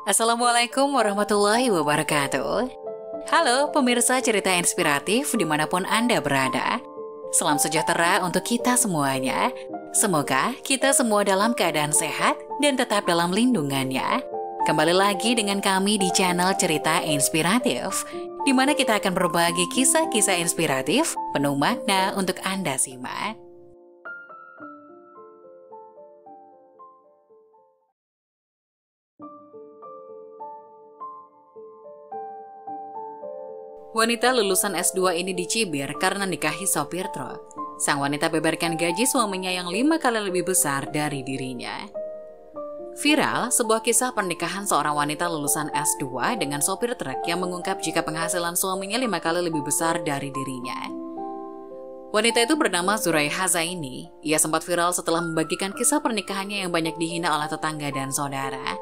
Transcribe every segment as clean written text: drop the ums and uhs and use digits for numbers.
Assalamualaikum warahmatullahi wabarakatuh. Halo pemirsa cerita inspiratif dimanapun Anda berada. Salam sejahtera untuk kita semuanya. Semoga kita semua dalam keadaan sehat dan tetap dalam lindungannya. Kembali lagi dengan kami di channel Cerita Inspiratif, di mana kita akan berbagi kisah-kisah inspiratif penuh makna untuk Anda simak. Wanita lulusan S2 ini dicibir karena nikahi sopir truk. Sang wanita beberkan gaji suaminya yang 5 kali lebih besar dari dirinya. Viral, sebuah kisah pernikahan seorang wanita lulusan S2 dengan sopir truk yang mengungkap jika penghasilan suaminya 5 kali lebih besar dari dirinya. Wanita itu bernama Zuraiha Zaini. Ia sempat viral setelah membagikan kisah pernikahannya yang banyak dihina oleh tetangga dan saudara.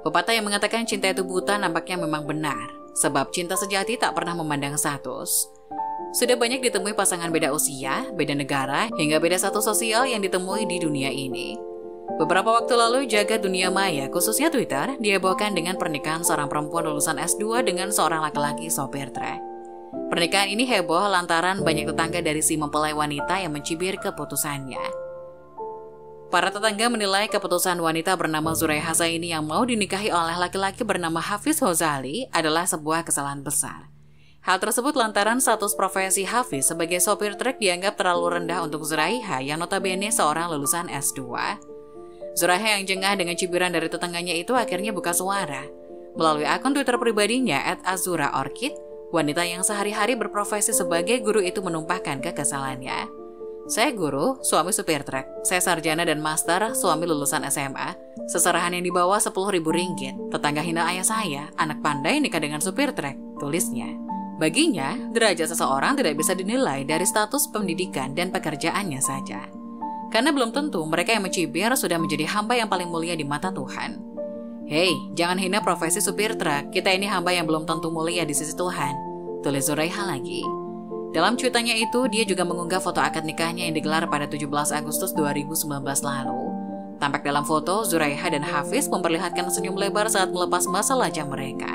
Pepatah yang mengatakan cinta itu buta nampaknya memang benar. Sebab cinta sejati tak pernah memandang status. Sudah banyak ditemui pasangan beda usia, beda negara, hingga beda status sosial yang ditemui di dunia ini. Beberapa waktu lalu, jagat dunia maya, khususnya Twitter, dihebohkan dengan pernikahan seorang perempuan lulusan S2 dengan seorang laki-laki sopir truk. Pernikahan ini heboh lantaran banyak tetangga dari si mempelai wanita yang mencibir keputusannya. Para tetangga menilai keputusan wanita bernama Zuraiha Zaini yang mau dinikahi oleh laki-laki bernama Hafiz Hozali adalah sebuah kesalahan besar. Hal tersebut lantaran status profesi Hafiz sebagai sopir truk dianggap terlalu rendah untuk Zuraiha yang notabene seorang lulusan S2. Zuraiha yang jengah dengan cibiran dari tetangganya itu akhirnya buka suara. Melalui akun Twitter pribadinya @azuraorchid, wanita yang sehari-hari berprofesi sebagai guru itu menumpahkan kekesalannya. Saya guru, suami supir truk. Saya sarjana dan master, suami lulusan SMA. Seserahan yang dibawa 10.000 ringgit. Tetangga hina ayah saya, anak pandai nikah dengan supir truk, tulisnya. Baginya, derajat seseorang tidak bisa dinilai dari status pendidikan dan pekerjaannya saja. Karena belum tentu mereka yang mencibir sudah menjadi hamba yang paling mulia di mata Tuhan. Hei, jangan hina profesi supir truk, kita ini hamba yang belum tentu mulia di sisi Tuhan, tulis Zuraiha lagi. Dalam cuitannya itu, dia juga mengunggah foto akad nikahnya yang digelar pada 17 Agustus 2019 lalu. Tampak dalam foto, Zuraiha dan Hafiz memperlihatkan senyum lebar saat melepas masa lajang mereka.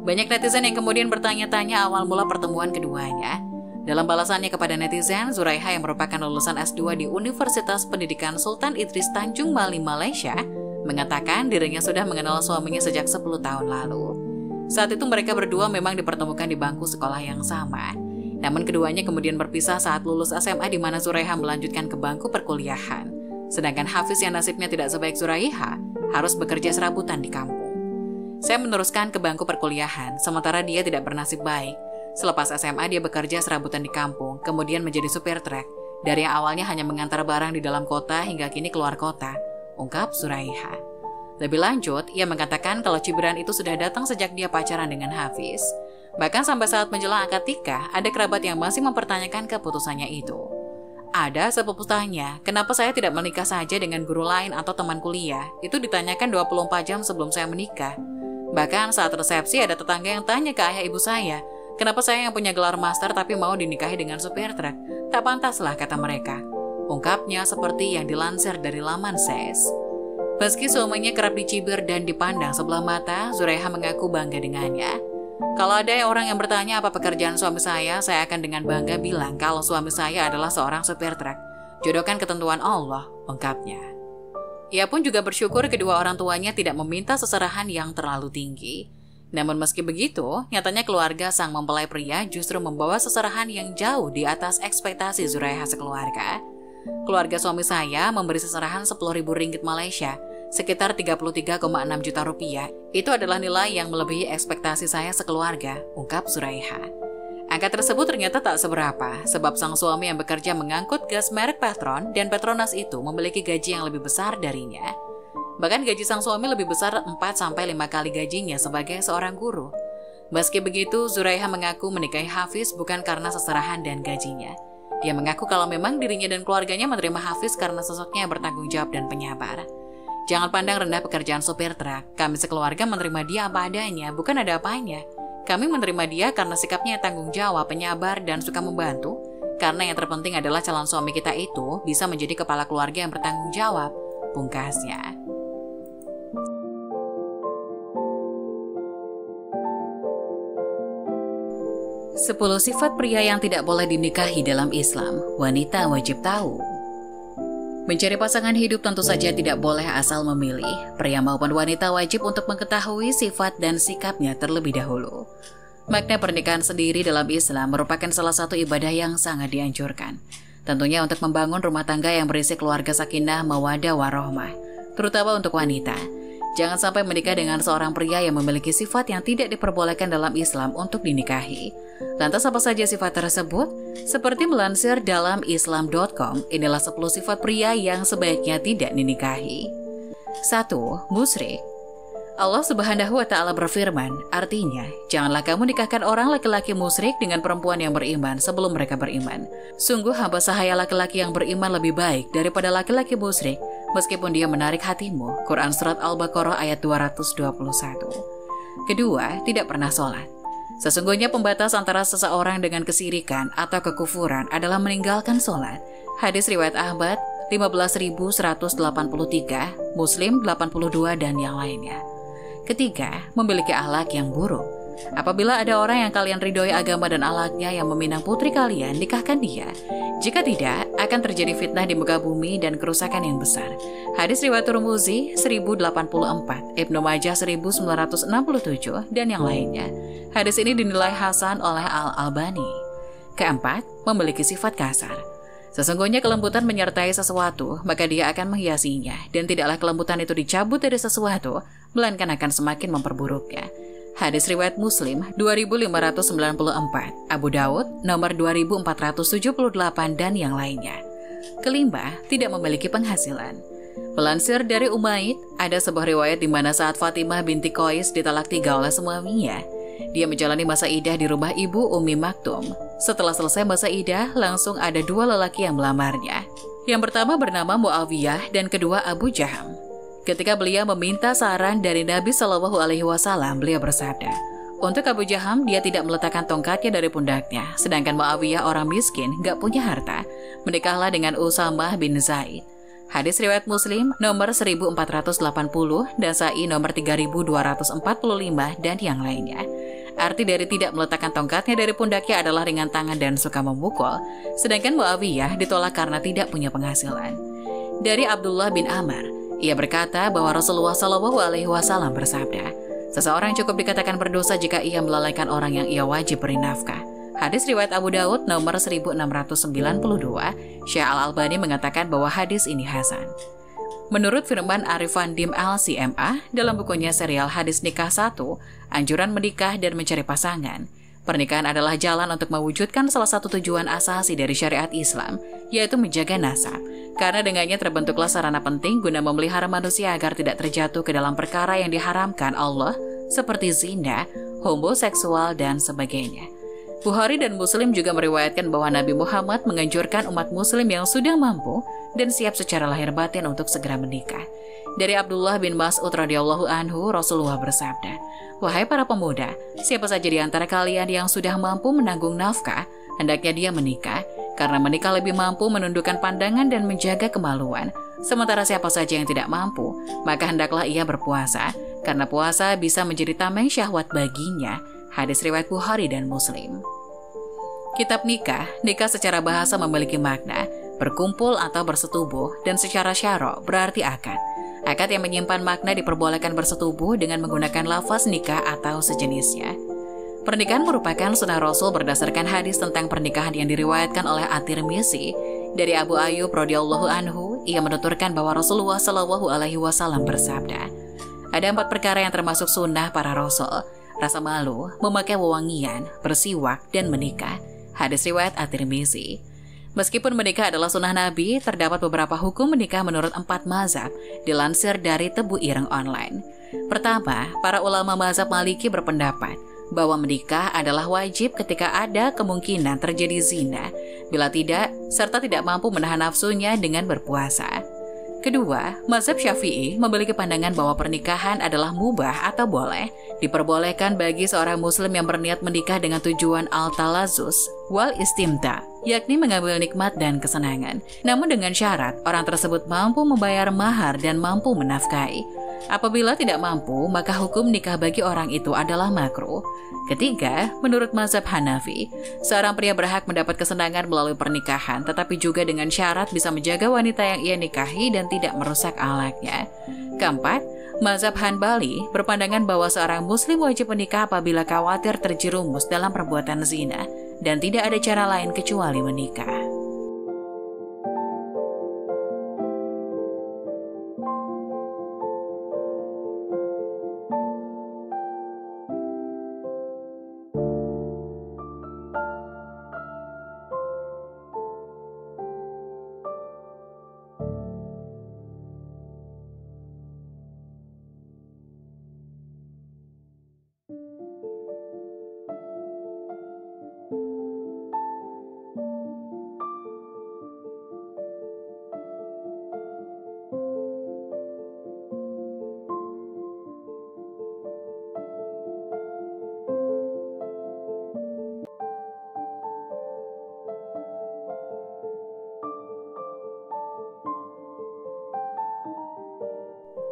Banyak netizen yang kemudian bertanya-tanya awal mula pertemuan keduanya. Dalam balasannya kepada netizen, Zuraiha yang merupakan lulusan S2 di Universitas Pendidikan Sultan Idris Tanjung Mali, Malaysia, mengatakan dirinya sudah mengenal suaminya sejak 10 tahun lalu. Saat itu mereka berdua memang dipertemukan di bangku sekolah yang sama. Namun keduanya kemudian berpisah saat lulus SMA di mana Zuraiha melanjutkan ke bangku perkuliahan. Sedangkan Hafiz yang nasibnya tidak sebaik Zuraiha harus bekerja serabutan di kampung. Saya meneruskan ke bangku perkuliahan, sementara dia tidak bernasib baik. Selepas SMA dia bekerja serabutan di kampung, kemudian menjadi supir truk. Dari yang awalnya hanya mengantar barang di dalam kota hingga kini keluar kota, ungkap Zuraiha. Lebih lanjut, ia mengatakan kalau cibiran itu sudah datang sejak dia pacaran dengan Hafiz. Bahkan sampai saat menjelang akad nikah, ada kerabat yang masih mempertanyakan keputusannya itu. Ada sepupu tanya, kenapa saya tidak menikah saja dengan guru lain atau teman kuliah? Itu ditanyakan 24 jam sebelum saya menikah. Bahkan saat resepsi ada tetangga yang tanya ke ayah ibu saya, kenapa saya yang punya gelar master tapi mau dinikahi dengan supir truk? Tak pantaslah, kata mereka. Ungkapnya seperti yang dilansir dari laman SES. Meski suaminya kerap dicibir dan dipandang sebelah mata, Zuraiha mengaku bangga dengannya. Kalau ada orang yang bertanya apa pekerjaan suami saya akan dengan bangga bilang kalau suami saya adalah seorang supir truk. Jodohkan ketentuan Allah, ungkapnya. Ia pun juga bersyukur kedua orang tuanya tidak meminta seserahan yang terlalu tinggi. Namun meski begitu, nyatanya keluarga sang mempelai pria justru membawa seserahan yang jauh di atas ekspektasi Zuraiha sekeluarga. Keluarga suami saya memberi seserahan 10.000 ringgit Malaysia, sekitar 33,6 juta rupiah. Itu adalah nilai yang melebihi ekspektasi saya sekeluarga, ungkap Zuraiha. Angka tersebut ternyata tak seberapa, sebab sang suami yang bekerja mengangkut gas merek Petron dan Petronas itu memiliki gaji yang lebih besar darinya. Bahkan gaji sang suami lebih besar 4-5 kali gajinya sebagai seorang guru. Meski begitu, Zuraiha mengaku menikahi Hafiz bukan karena seserahan dan gajinya. Dia mengaku kalau memang dirinya dan keluarganya menerima Hafiz karena sosoknya yang bertanggung jawab dan penyabar. Jangan pandang rendah pekerjaan sopir truk. Kami sekeluarga menerima dia apa adanya, bukan ada apanya. Kami menerima dia karena sikapnya tanggung jawab, penyabar, dan suka membantu. Karena yang terpenting adalah calon suami kita itu bisa menjadi kepala keluarga yang bertanggung jawab, pungkasnya. 10 sifat pria yang tidak boleh dinikahi dalam Islam, wanita wajib tahu. Mencari pasangan hidup tentu saja tidak boleh asal memilih. Pria maupun wanita wajib untuk mengetahui sifat dan sikapnya terlebih dahulu. Makna pernikahan sendiri dalam Islam merupakan salah satu ibadah yang sangat dianjurkan. Tentunya untuk membangun rumah tangga yang berisi keluarga sakinah, mawaddah, warahmah, terutama untuk wanita. Jangan sampai menikah dengan seorang pria yang memiliki sifat yang tidak diperbolehkan dalam Islam untuk dinikahi. Lantas apa saja sifat tersebut? Seperti melansir dalam islam.com, inilah 10 sifat pria yang sebaiknya tidak dinikahi. 1. Musyrik. Allah Subhanahu wa Ta'ala berfirman, artinya, janganlah kamu nikahkan orang laki-laki musyrik dengan perempuan yang beriman sebelum mereka beriman. Sungguh hamba sahaya laki-laki yang beriman lebih baik daripada laki-laki musyrik, meskipun dia menarik hatimu. Quran Surat Al-Baqarah ayat 221. Kedua, tidak pernah sholat. Sesungguhnya pembatas antara seseorang dengan kesirikan atau kekufuran adalah meninggalkan sholat. Hadis riwayat Ahmad 15.183, Muslim 82, dan yang lainnya. Ketiga, memiliki akhlak yang buruk. Apabila ada orang yang kalian ridhoi agama dan akhlaknya yang meminang putri kalian, nikahkan dia. Jika tidak, akan terjadi fitnah di muka bumi dan kerusakan yang besar. Hadis riwayat Tirmidzi 1084, Ibnu Majah 1967, dan yang lainnya. Hadis ini dinilai hasan oleh Al-Albani. Keempat, memiliki sifat kasar. Sesungguhnya kelembutan menyertai sesuatu, maka dia akan menghiasinya, dan tidaklah kelembutan itu dicabut dari sesuatu, melainkan akan semakin memperburuknya. Hadis riwayat Muslim 2594, Abu Daud nomor 2478, dan yang lainnya. Kelima, tidak memiliki penghasilan. Melansir dari Umayyad, ada sebuah riwayat di mana saat Fatimah binti Qais ditalak 3 oleh suaminya, dia menjalani masa iddah di rumah ibu Ummi Maktum. Setelah selesai masa iddah, langsung ada 2 lelaki yang melamarnya. Yang pertama bernama Muawiyah dan kedua Abu Jaham. Ketika beliau meminta saran dari Nabi Shallallahu Alaihi Wasallam, beliau bersabda, untuk Abu Jaham dia tidak meletakkan tongkatnya dari pundaknya, sedangkan Muawiyah orang miskin, gak punya harta. Menikahlah dengan Usamah bin Zaid. Hadis riwayat Muslim nomor 1480 dan Sa'i nomor 3245 dan yang lainnya. Arti dari tidak meletakkan tongkatnya dari pundaknya adalah ringan tangan dan suka memukul, sedangkan Muawiyah ditolak karena tidak punya penghasilan. Dari Abdullah bin Amr, ia berkata bahwa Rasulullah SAW bersabda, seseorang cukup dikatakan berdosa jika ia melalaikan orang yang ia wajib beri nafkah. Hadis riwayat Abu Daud nomor 1692, Syekh Al-Albani mengatakan bahwa hadis ini hasan. Menurut firman Arifan Dim Al-CMA dalam bukunya serial Hadis Nikah 1, Anjuran Menikah dan Mencari Pasangan, pernikahan adalah jalan untuk mewujudkan salah satu tujuan asasi dari syariat Islam, yaitu menjaga nasab, karena dengannya terbentuklah sarana penting guna memelihara manusia agar tidak terjatuh ke dalam perkara yang diharamkan Allah, seperti zina, homoseksual, dan sebagainya. Bukhari dan Muslim juga meriwayatkan bahwa Nabi Muhammad menganjurkan umat muslim yang sudah mampu dan siap secara lahir batin untuk segera menikah. Dari Abdullah bin Mas'ud radhiyallahu anhu, Rasulullah bersabda, wahai para pemuda, siapa saja di antara kalian yang sudah mampu menanggung nafkah, hendaknya dia menikah, karena menikah lebih mampu menundukkan pandangan dan menjaga kemaluan. Sementara siapa saja yang tidak mampu, maka hendaklah ia berpuasa, karena puasa bisa menjadi tameng syahwat baginya. Hadis riwayat Bukhari dan Muslim. Kitab nikah secara bahasa memiliki makna berkumpul atau bersetubuh, dan secara syara' berarti akad. Akad yang menyimpan makna diperbolehkan bersetubuh dengan menggunakan lafaz nikah atau sejenisnya. Pernikahan merupakan sunnah Rasul berdasarkan hadis tentang pernikahan yang diriwayatkan oleh At-Tirmidzi dari Abu Ayyub radhiyallahu anhu. Ia menuturkan bahwa Rasulullah Shallallahu Alaihi Wasallam bersabda, ada 4 perkara yang termasuk sunnah para Rasul: rasa malu, memakai wewangian, bersiwak, dan menikah. Hadis riwayat At-Tirmidzi. Meskipun menikah adalah sunnah Nabi, terdapat beberapa hukum menikah menurut 4 mazhab, dilansir dari Tebu Ireng Online. Pertama, para ulama mazhab Maliki berpendapat bahwa menikah adalah wajib ketika ada kemungkinan terjadi zina, bila tidak, serta tidak mampu menahan nafsunya dengan berpuasa. Kedua, mazhab Syafi'i memiliki pandangan bahwa pernikahan adalah mubah atau boleh, diperbolehkan bagi seorang muslim yang berniat menikah dengan tujuan al-talazus wal istimta, yakni mengambil nikmat dan kesenangan, namun dengan syarat orang tersebut mampu membayar mahar dan mampu menafkahi. Apabila tidak mampu, maka hukum nikah bagi orang itu adalah makruh. Ketiga, menurut mazhab Hanafi, seorang pria berhak mendapat kesenangan melalui pernikahan, tetapi juga dengan syarat bisa menjaga wanita yang ia nikahi dan tidak merusak akhlaknya. Keempat, mazhab Hanbali berpandangan bahwa seorang muslim wajib menikah apabila khawatir terjerumus dalam perbuatan zina dan tidak ada cara lain kecuali menikah.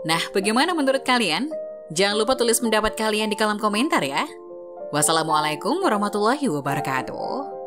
Nah, bagaimana menurut kalian? Jangan lupa tulis pendapat kalian di kolom komentar ya. Wassalamualaikum warahmatullahi wabarakatuh.